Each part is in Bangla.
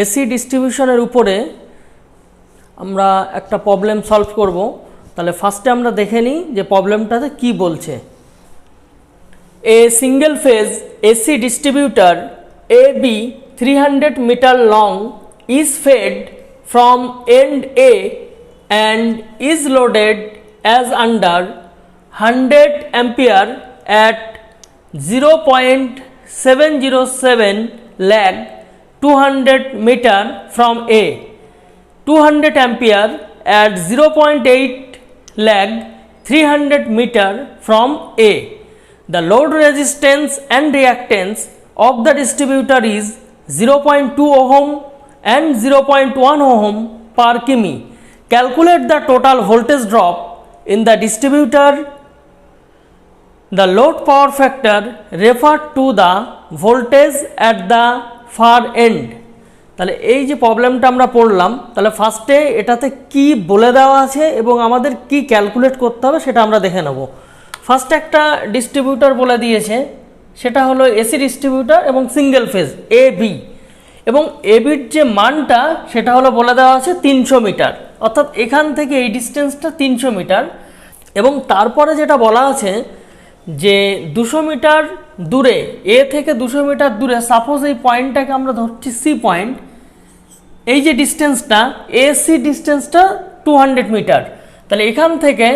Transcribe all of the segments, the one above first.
এসি ডিস্ট্রিবিউশনের উপরে আমরা একটা প্রবলেম সলভ করব। তাহলে ফার্স্টে আমরা দেখে নিই যে প্রবলেমটাতে কি বলছে। A single phase AC distributor AB 300 meter long is fed from end A and is loaded as under 100 ampere at 0.707 lag 200 meter from A, 200 ampere at 0.8 lag 300 meter from A. The load resistance and reactance of the distributor is 0.2 ohm and 0.1 ohm per kmi. Calculate the total voltage drop in the distributor. The load power factor referred to the voltage at the far end. তাহলে এই যে প্রবলেমটা আমরা পড়লাম, তাহলে ফার্স্টে এটাতে কি বলে দেওয়া আছে এবং আমাদের কি ক্যালকুলেট করতে হবে সেটা আমরা দেখে নেব। ফার্স্ট একটা ডিস্ট্রিবিউটর বলে দিয়েছে, সেটা হলো এসি ডিস্ট্রিবিউটর এবং সিঙ্গেল ফেজ এবি, এবং এবির যে মানটা সেটা হলো বলে দেওয়া আছে 300 মিটার, অর্থাৎ এখান থেকে এই ডিস্টেন্সটা 300 মিটার। এবং তারপরে যেটা বলা আছে যে 200 মিটার দূরে, এ থেকে 200 মিটার দূরে, সাপোজ এই পয়েন্টটাকে আমরা ধরছি সি পয়েন্ট, এই যে ডিস্টেন্সটা এসি ডিস্টেন্সটা 200 মিটার। তাহলে এখান থেকে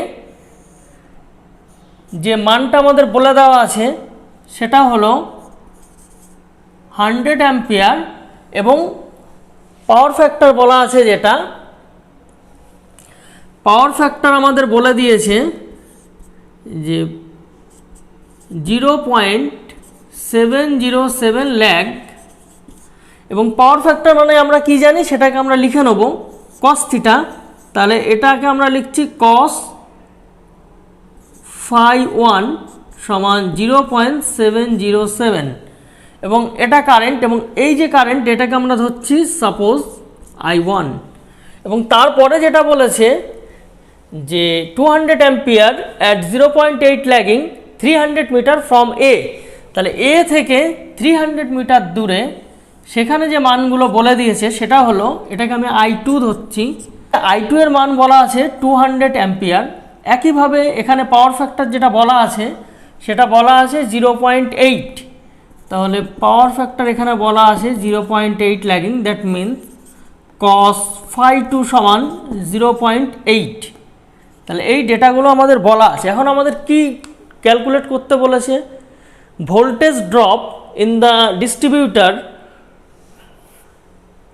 যে মানটা আমাদের বলে দেওয়া আছে সেটা হলো 100 অ্যাম্পিয়ার, এবং পাওয়ার ফ্যাক্টর বলা আছে, যেটা পাওয়ার ফ্যাক্টর আমাদের বলে দিয়েছে যে 0.707 ল্যাগ, এবং পাওয়ার ফ্যাক্টর মানে আমরা কি জানি সেটাকে আমরা লিখে নেব cos থিটা। তাহলে এটাকে আমরা লিখছি cos phi 1 সমান 0.707, এবং এটা কারেন্ট, এবং এই যে কারেন্ট এটাকে আমরা ধরছি সাপোজ I1। এবং তারপরে যেটা বলেছে যে 200 ampere at 0.8 lagging 300 metre from A. তাহলে এ থেকে 300 মিটার দূরে সেখানে যে মানগুলো বলে দিয়েছে সেটা হলো, এটাকে আমি I2 ধরছি, I2 এর মান বলা আছে 200 অ্যাম্পিয়ার। একইভাবে এখানে পাওয়ার ফ্যাক্টর যেটা বলা আছে সেটা বলা আছে 0.8। তাহলে পাওয়ার ফ্যাক্টর এখানে বলা আছে 0.8 lagging, that means cos phi 2 সমান 0.8। তাহলে এই ডেটাগুলো আমাদের বলা আছে। এখন আমাদের কি ক্যালকুলেট করতে বলেছে? Voltage drop in the distributor,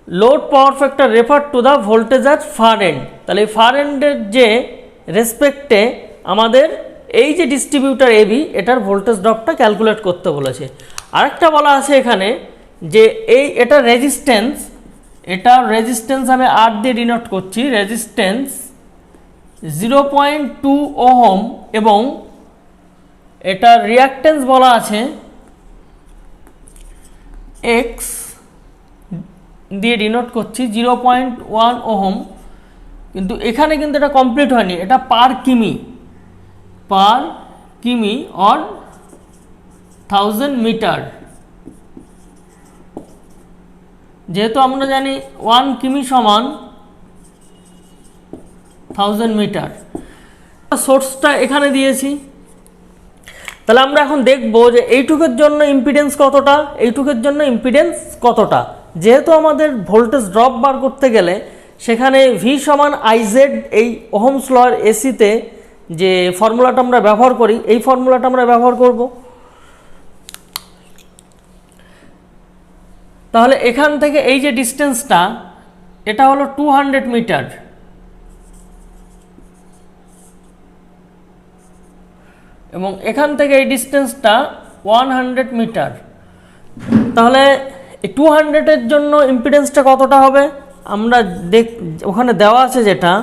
load power factor refer to the voltage at far end. তাহলে এই ফার এন্ডের যে রেসপেক্টে আমাদের এই যে ডিস্ট্রিবিউটর এবি, এটার ভোল্টেজ ড্রপটা ক্যালকুলেট করতে বলেছে। আরেকটা বলা আছে এখানে যে এটা রেজিস্ট্যান্স, এটা রেজিস্ট্যান্স আমি আর দিয়ে ডিনোট করছি, রেজিস্ট্যান্স 0.2 ওহম, এবং এটা রিঅ্যাক্ট্যান্স বলা আছে এক্স দিয়ে ডিনোট করছি 0.1 ওহম। কিন্তু এখানে কিন্তু এটা কমপ্লিট হয়নি, এটা পার কিমি অর 1000 মিটার। যেহেতু আমরা জানি 1 কিমি সমান 1000 মিটার, সোর্সটা এখানে দিয়েছি। তাহলে আমরা এখন দেখব যে এইটুকের জন্য ইম্পিডেন্স কতটা, এইটুকের জন্য ইম্পিডেন্স কতটা। যেহেতু আমাদের ভোল্টেজ ড্রপ বার করতে গেলে সেখানে ভি সমান আইজেড, এই ওহমস লর এসিতে যে ফর্মুলাটা আমরা ব্যবহার করি, এই ফর্মুলাটা আমরা ব্যবহার করব। তাহলে এখান থেকে এই যে ডিস্টেন্সটা, এটা হলো 200 মিটার, এবং এখান থেকে এই ডিস্টেন্সটা 100 মিটার। তাহলে এই 200-এর জন্য ইম্পিডেন্সটা কতটা হবে আমরা ওখানে দেওয়া আছে, যেটা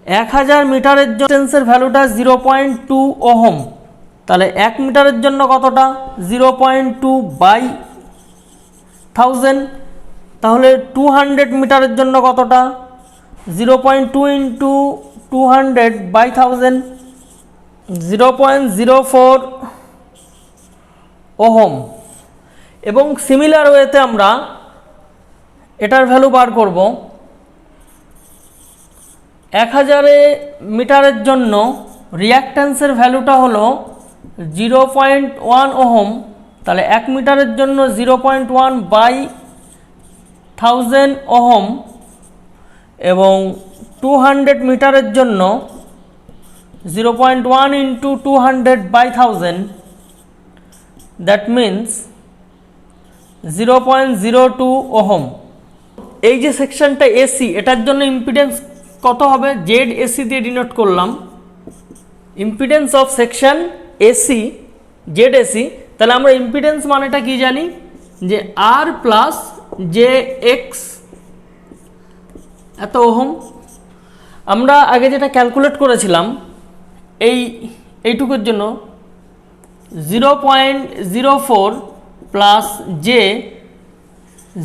1000 মিটারের ডিস্টেন্সের ভ্যালুটা 0.2 ওহম। তাহলে 1 মিটারের জন্য কতটা, 0.2 বাই 1000। তাহলে 200 মিটারের জন্য কতটা, 0.2 ইন্টু 200 বাই 1000, 0.04 ওহম। এবং সিমিলার ওয়েতে আমরা এটার ভ্যালু বার করব। 1000 মিটারের জন্য রিঅ্যাকট্যান্সের ভ্যালুটা হলো 0.1 ওহম, তাহলে 1 মিটারের জন্য 0.1 বাই 1000 ওহম, এবং 200 মিটারের জন্য 0.1 into 200 by 1000, that means 0.02 ohm. এই যে সেকশনটা এসি, এটার জন্য ইম্পিডেন্স কত হবে? জেড এসি দিয়ে ডিনোট করলাম। Impedance of section AC Z AC, তাহলে আমরা ইম্পিডেন্স মানেটা কি জানি, যে আর প্লাস জে এক্স এত ওহম। আমরা আগে যেটা ক্যালকুলেট করেছিলাম এইটুকুর জন্য 0.04 প্লাস জে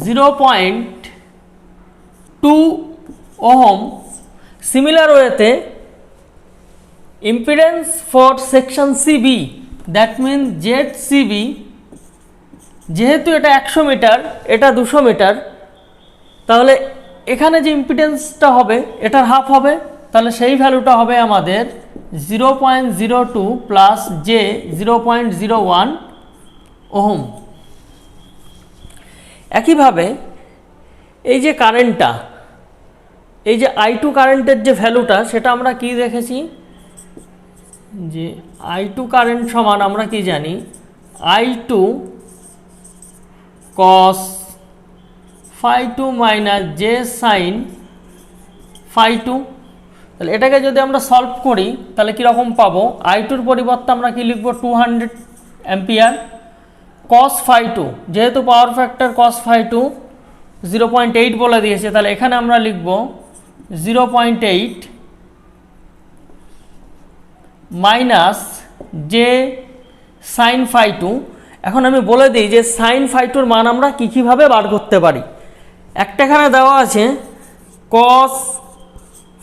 0.2 ওহম। সিমিলার ওয়েতে impedance for section CB, that mean Z CB, যেহেতু এটা 100 মিটার, এটা 200 মিটার, তাহলে এখানে যে ইম্পিডেন্সটা হবে এটার হাফ হবে, তাহলে সেই ভ্যালুটা হবে আমাদের 0.02 প্লাস জে 0.01 ওহম। একইভাবে এই যে কারেন্টটা, এই যে I2 কারেন্টের যে ভ্যালুটা, সেটা আমরা কি দেখেছি, যে I2 কারেন্ট সমান আমরা কি জানি, I2 cos phi 2 minus J sine phi 2। তাহলে এটাকে যদি আমরা সলভ করি তাহলে কীরকম পাবো, I2-র পরিবর্তে আমরা কি লিখব, 200 অ্যাম্পিয়ার cos phi 2, যেহেতু পাওয়ার ফ্যাক্টর cos phi 2 0.8 বলে দিয়েছে, তাহলে এখানে আমরা লিখব 0.8 মাইনাস জে সাইন phi 2। এখন আমি বলে দিই যে সাইন phi 2-র মান আমরা কীভাবে বার করতে পারি। একটা এখানে দেওয়া আছে cos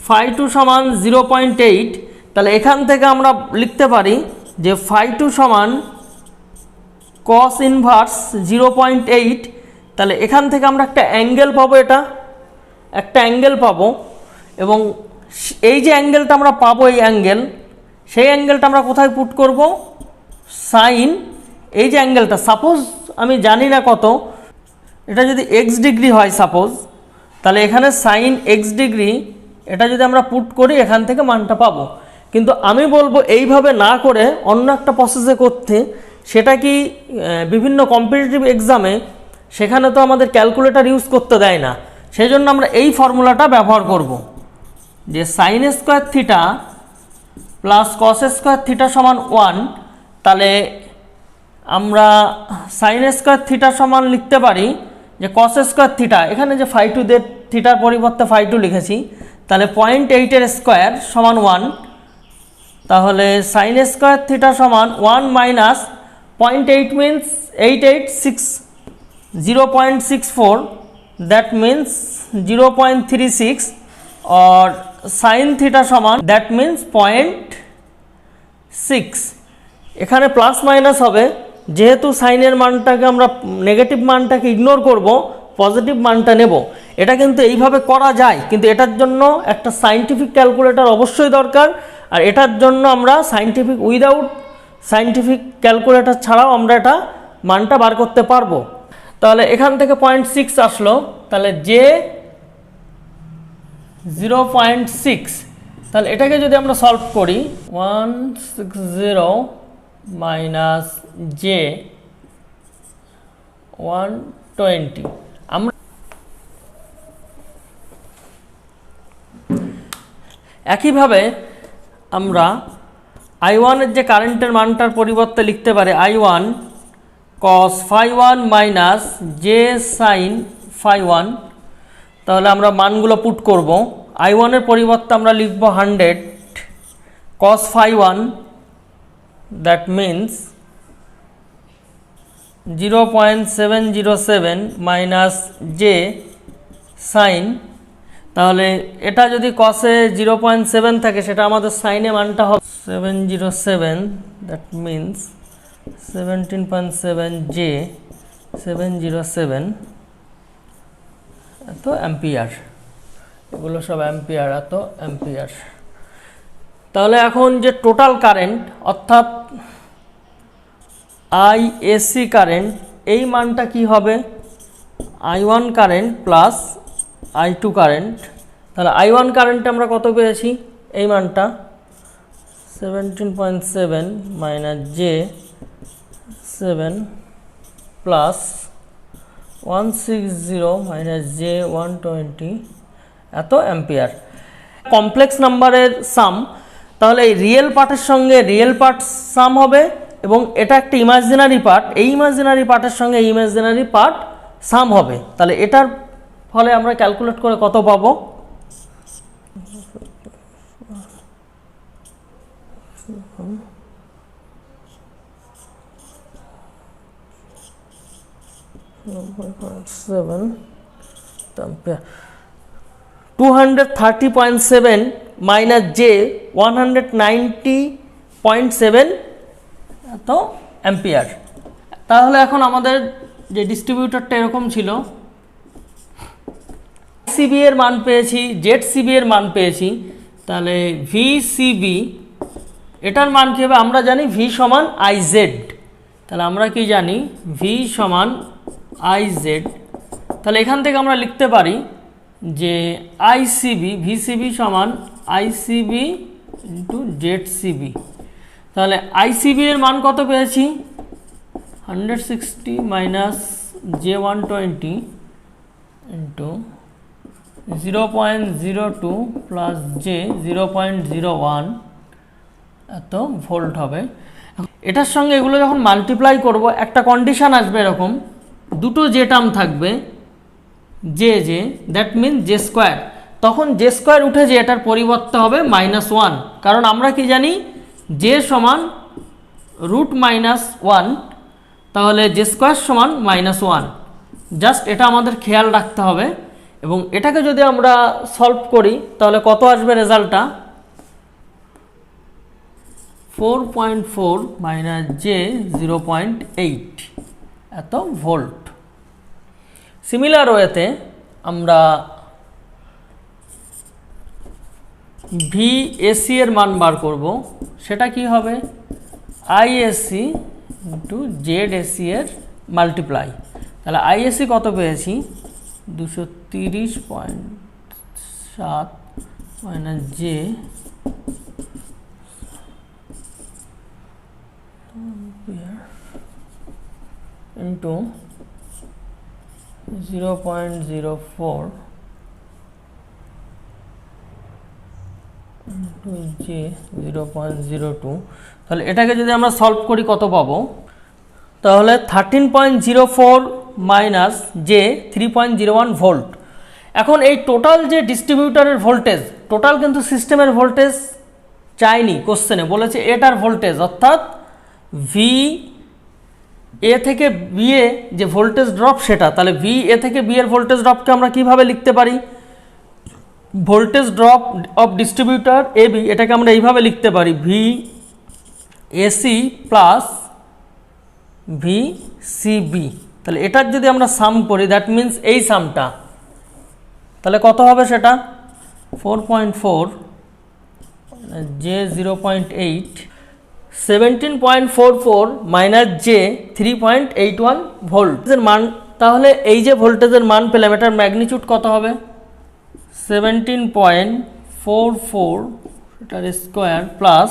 phi 2 সমান 0.8, তাহলে এখান থেকে আমরা লিখতে পারি যে phi 2 সমান cos ইনভার্স 0.8। তাহলে এখান থেকে আমরা একটা অ্যাঙ্গেল পাবো, এটা একটা অ্যাঙ্গেল পাবো, এবং এই যে অ্যাঙ্গেলটা আমরা পাবো, এই অ্যাঙ্গেল, সেই অ্যাঙ্গেলটা আমরা কোথায় পুট করব, সাইন, এই যে অ্যাঙ্গেলটা, সাপোজ আমি জানি না কত, এটা যদি এক্স ডিগ্রি হয় সাপোজ, তাহলে এখানে সাইন এক্স ডিগ্রি, এটা যদি আমরা পুট করি এখান থেকে মানটা পাবো। কিন্তু আমি বলবো এইভাবে না করে অন্য একটা প্রসেসে করতে, সেটা কি বিভিন্ন কম্পিটিটিভ এক্সামে সেখানে তো আমাদের ক্যালকুলেটর ইউজ করতে দেয় না, সেই জন্য আমরা এই ফর্মুলাটা ব্যবহার করব, যে sine square theta plus cos square theta সমান 1। তাহলে আমরা সাইন স্কোয়ার থিটা সমান লিখতে পারি যে কস স্কোয়ার থিটা, এখানে যে phi 2 দের থিটার পরিবর্তে phi 2 লিখেছি, তাহলে 0.8-এর স্কোয়ার সমান 1। তাহলে সাইন স্কোয়ার থিটা সমান 1 মাইনাস 0.8 মিনস 886 0.64, দ্যাট মিনস 0.36, और সাইন থিটা সমান দ্যাট মিনস 0.6। এখানে প্লাস মাইনাস হবে, যেহেতু সাইনের মানটাকে আমরা নেগেটিভ মানটাকে ইগনোর করব, পজিটিভ মানটা নেব। এটা কিন্তু এইভাবে করা যায়, কিন্তু এটার জন্য একটা সায়েন্টিফিক ক্যালকুলেটর অবশ্যই দরকার, আর এটার জন্য আমরা সায়েন্টিফিক উইদাউট সায়েন্টিফিক ক্যালকুলেটর ছাড়াও আমরা এটা মানটা বার করতে পারবো। তাহলে এখান থেকে 0.6 আসলো, তাহলে জে 0.6, তাহলে এটাকে যদি আমরা সলভ করি 160 মাইনাস জে 120, আমরা একইভাবে আমরা I1-এর যে কারেন্টের মানটার পরিবর্তে লিখতে পারি I1 cos phi 1 minus J sine phi 1। তাহলে আমরা মানগুলো পুট করব, I1-এর পরিবর্তে আমরা লিখব 100 cos phi 1, that means 0.707 minus J sine. তাহলে এটা যদি কসে 0.7 থাকে, সেটা আমাদের সাইনে মানটা হবে 707, দ্যাট মিন্স 17.7 জে 707 এত অ্যাম্পিয়ার, এগুলো সব অ্যাম্পিয়ার, এত অ্যাম্পিয়ার। তাহলে এখন যে টোটাল কারেন্ট অর্থাৎ আইএসি কারেন্ট, এই মানটা কি হবে? I1 current plus I2 current. তাহলে I1 কারেন্ট আমরা কত পেয়েছি? এই মানটা 17.7 minus J 7 plus 160 minus J 120 এত অ্যাম্পিয়ার। কমপ্লেক্স নাম্বারের সাম, তাহলে এই রিয়েল পার্টের সঙ্গে রিয়েল পার্ট সাম হবে এবং এটা একটা ইমাজিনারি পার্ট, এই ইমাজিনারি পার্টের সঙ্গে ইমাজিনারি পার্ট সাম হবে। তাহলে এটার ফলে আমরা ক্যালকুলেট করে কত পাবো? অ্যাম্পিয়ার 230.7 মাইনাস জে 190.7 এত অ্যাম্পিয়ার। তাহলে এখন আমাদের যে ডিস্ট্রিবিউটরটা এরকম ছিল, সিবি এর মান পেয়েছি, জেড সিবি এর মান পেয়েছি, তাহলে ভি সিবি এটার মান কী হবে? আমরা জানি ভি সমান আই জেড, তাহলে আমরা কি জানি? ভি সমান আই জেড। তাহলে এখান থেকে আমরা লিখতে পারি যে আইসিবি, ভিসিবি সমান আইসিবি ইন্টু জেড সিবি। তাহলে আইসিবি এর মান কত পেয়েছি? 160 minus J 120 into 0.02 plus J 0.01 এত ভোল্ট হবে। এটার সঙ্গে এগুলো যখন মাল্টিপ্লাই করব, একটা কন্ডিশান আসবে এরকম, দুটো জে টার্ম থাকবে, J J, that mean J square. তখন জে স্কোয়ার উঠে যে এটার পরিবর্তে হবে -1, কারণ আমরা কি জানি? জে সমান রুট -1, তাহলে জে স্কোয়ার সমান -1। জাস্ট এটা আমাদের খেয়াল রাখতে হবে। এবং এটাকে যদি আমরা সলভ করি তাহলে কত আসবে রেজাল্টটা? 4.4 মাইনাস জে 0.8 এত ভোল্ট। সিমিলার ওয়েতে আমরা ভিএসি এর মান বার করব, সেটা কি হবে? আইএসি ইন্টু জেড এসি এর মাল্টিপ্লাই। তাহলে আইএসি কত পেয়েছি? 230.7 minus J into 0.04 into J 0.02। তাহলে এটাকে যদি আমরা সলভ করি কত পাবো? তাহলে 13.04 মাইনাস জে 3.01 ভোল্ট। এখন এই টোটাল যে ডিস্ট্রিবিউটারের ভোল্টেজ, টোটাল কিন্তু সিস্টেমের ভোল্টেজ চাইনি কোশ্চেনে, বলেছে এটার ভোল্টেজ, অর্থাৎ ভি এ থেকে বি এ যে ভোল্টেজ ড্রপ সেটা। তাহলে ভি এ থেকে বি এর ভোল্টেজ ড্রপকে আমরা কিভাবে লিখতে পারি? Voltage drop of distributor A B, এটাকে আমরা এইভাবে লিখতে পারি, V AC plus V CB. তাহলে এটার যদি আমরা সাম করি, দ্যাট মিন্স এই সামটা, তাহলে কত হবে সেটা? 4.4 জে 0.8, 17.44 মাইনাস জে 3.81 ভোল্টের মান। তাহলে এই যে ভোল্টেজের মান পেলাম, এটার ম্যাগনিটিউড কত হবে? 17.44 এটার স্কোয়ার প্লাস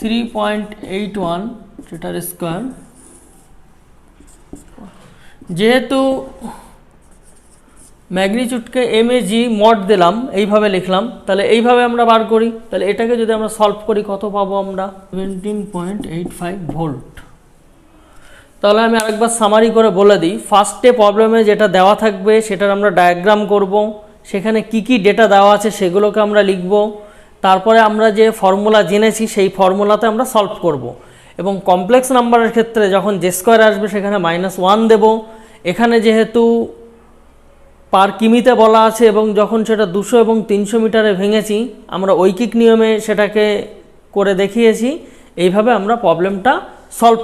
3.81 এটার স্কোয়ার। যেহেতু ম্যাগনিটিউডকে এম এ জি মড দিলাম, এইভাবে লিখলাম, তাহলে এইভাবে আমরা বার করি। তাহলে এটাকে যদি আমরা সলভ করি কত পাবো আমরা? 17.85 ভোল্ট। তাহলে আমি আরেকবার সামারি করে বলে দিই। ফার্স্টে প্রবলেমে যেটা দেওয়া থাকবে সেটার আমরা ডায়াগ্রাম করব, সেখানে কি কি ডেটা দেওয়া আছে সেগুলোকে আমরা লিখব, তারপরে আমরা যে ফর্মুলা জেনেছি সেই ফর্মুলাতে আমরা সলভ করব। এবং কমপ্লেক্স নাম্বারের ক্ষেত্রে যখন জে স্কোয়ার আসবে সেখানে -1 দেব। এখানে যেহেতু পার কিমিতে বলা আছে এবং যখন সেটা 200 এবং 300 মিটারে ভেঙেছি, আমরা ঐকিক নিয়মে সেটাকে করে দেখিয়েছি। এইভাবে আমরা প্রবলেমটা সলভ